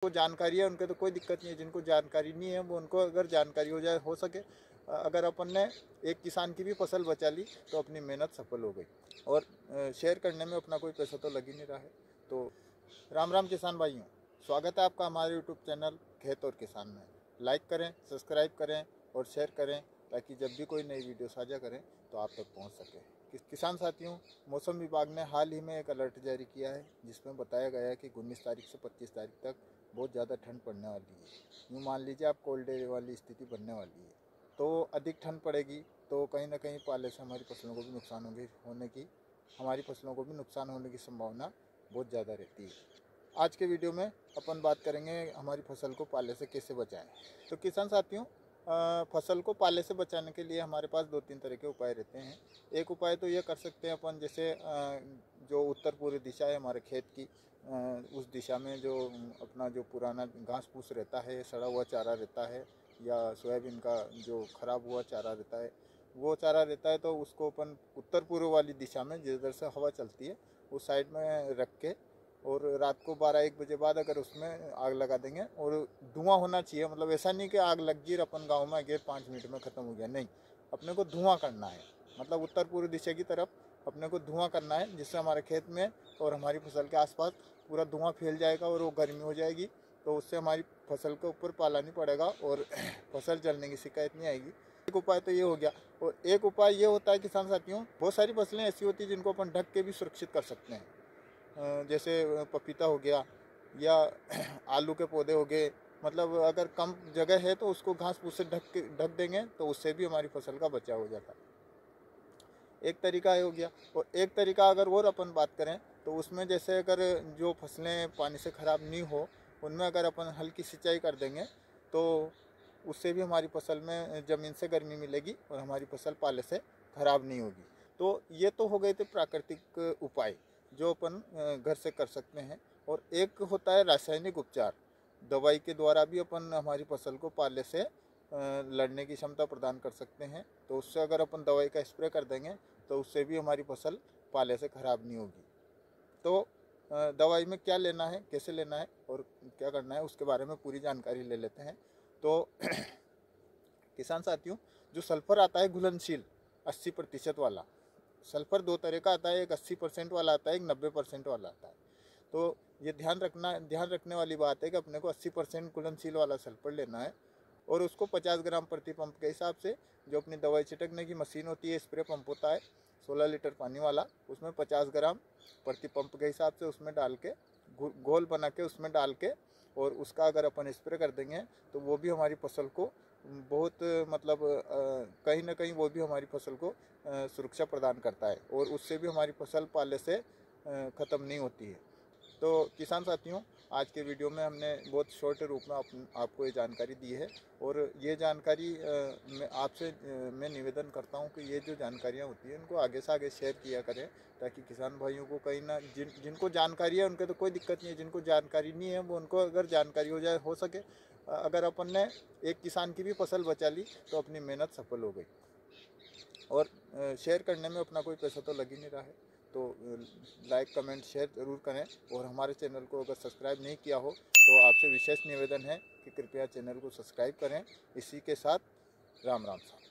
को जानकारी है उनके तो कोई दिक्कत नहीं है, जिनको जानकारी नहीं है वो उनको अगर जानकारी हो जाए, हो सके अगर अपन ने एक किसान की भी फसल बचा ली तो अपनी मेहनत सफल हो गई। और शेयर करने में अपना कोई पैसा तो लग ही नहीं रहा है। तो राम राम किसान भाइयों, स्वागत है आपका हमारे यूट्यूब चैनल खेत और किसान में। लाइक करें, सब्सक्राइब करें और शेयर करें ताकि जब भी कोई नई वीडियो साझा करें तो आप तक पहुंच सके। किसान साथियों, मौसम विभाग ने हाल ही में एक अलर्ट जारी किया है जिसमें बताया गया है कि 19 तारीख से 25 तारीख तक बहुत ज़्यादा ठंड पड़ने वाली है। यूँ मान लीजिए आप कोल्ड डे वाली स्थिति बनने वाली है। तो अधिक ठंड पड़ेगी तो कहीं ना कहीं पाले से हमारी फसलों को भी नुकसान होने की संभावना बहुत ज़्यादा रहती है। आज के वीडियो में अपन बात करेंगे हमारी फसल को पाले से कैसे बचाएं। तो किसान साथियों, फसल को पाले से बचाने के लिए हमारे पास 2-3 तरह के उपाय रहते हैं। एक उपाय तो ये कर सकते हैं अपन, जैसे जो उत्तर पूर्व दिशा है हमारे खेत की, उस दिशा में जो अपना जो पुराना घास फूस रहता है, सड़ा हुआ चारा रहता है या सोयाबीन का जो खराब हुआ चारा रहता है, वो चारा रहता है तो उसको अपन उत्तर पूर्व वाली दिशा में जिधर से हवा चलती है उस साइड में रख के और रात को 12-1 बजे बाद अगर उसमें आग लगा देंगे और धुआं होना चाहिए। मतलब ऐसा नहीं कि आग लग गई अपन गांव में गए 5 मिनट में ख़त्म हो गया, नहीं, अपने को धुआं करना है। मतलब उत्तर पूर्व दिशा की तरफ अपने को धुआं करना है, जिससे हमारे खेत में और हमारी फसल के आसपास पूरा धुआं फैल जाएगा और वो गर्मी हो जाएगी। तो उससे हमारी फसल के ऊपर पाला नहीं पड़ेगा और फसल जलने की शिकायत नहीं आएगी। एक उपाय तो ये हो गया। और एक उपाय ये होता है किसान साथियों, बहुत सारी फसलें ऐसी होती हैं जिनको अपन ढक के भी सुरक्षित कर सकते हैं। जैसे पपीता हो गया या आलू के पौधे हो गए। मतलब अगर कम जगह है तो उसको घास फूस से ढक देंगे तो उससे भी हमारी फसल का बचाव हो जाता है। एक तरीका हो गया। और एक तरीका अगर और अपन बात करें तो उसमें जैसे अगर जो फसलें पानी से ख़राब नहीं हो उनमें अगर अपन हल्की सिंचाई कर देंगे तो उससे भी हमारी फसल में ज़मीन से गर्मी मिलेगी और हमारी फसल पाले से ख़राब नहीं होगी। तो ये तो हो गए थे प्राकृतिक उपाय जो अपन घर से कर सकते हैं। और एक होता है रासायनिक उपचार। दवाई के द्वारा भी अपन हमारी फसल को पाले से लड़ने की क्षमता प्रदान कर सकते हैं। तो उससे अगर अपन दवाई का स्प्रे कर देंगे तो उससे भी हमारी फसल पाले से ख़राब नहीं होगी। तो दवाई में क्या लेना है, कैसे लेना है और क्या करना है उसके बारे में पूरी जानकारी ले लेते हैं। तो किसान साथियों, जो सल्फर आता है घुलनशील 80% वाला, सल्फर 2 तरह का आता है, एक 80% वाला आता है, एक 90% वाला आता है। तो ये ध्यान रखने वाली बात है कि अपने को 80% घुलनशील वाला सल्फर लेना है और उसको 50 ग्राम प्रति पंप के हिसाब से, जो अपनी दवाई छिड़कने की मशीन होती है, स्प्रे पंप होता है 16 लीटर पानी वाला, उसमें 50 ग्राम प्रति पंप के हिसाब से उसमें डाल के घोल बना के उसमें डाल के और उसका अगर अपन स्प्रे कर देंगे तो वो भी हमारी फसल को बहुत मतलब कहीं ना कहीं वो भी हमारी फसल को सुरक्षा प्रदान करता है और उससे भी हमारी फसल पाले से ख़त्म नहीं होती है। तो किसान साथियों, आज के वीडियो में हमने बहुत शॉर्ट रूप में आपको ये जानकारी दी है। और ये जानकारी मैं आपसे मैं निवेदन करता हूँ कि ये जो जानकारियाँ होती हैं इनको आगे से आगे शेयर किया करें ताकि किसान भाइयों को कहीं ना जिनको जानकारी है उनके तो कोई दिक्कत नहीं है, जिनको जानकारी नहीं है वो उनको अगर जानकारी हो जाए, हो सके अगर अपन ने एक किसान की भी फसल बचा ली तो अपनी मेहनत सफल हो गई। और शेयर करने में अपना कोई पैसा तो लग ही नहीं रहा है। तो लाइक कमेंट शेयर ज़रूर करें और हमारे चैनल को अगर सब्सक्राइब नहीं किया हो तो आपसे विशेष निवेदन है कि कृपया चैनल को सब्सक्राइब करें। इसी के साथ राम राम साहब।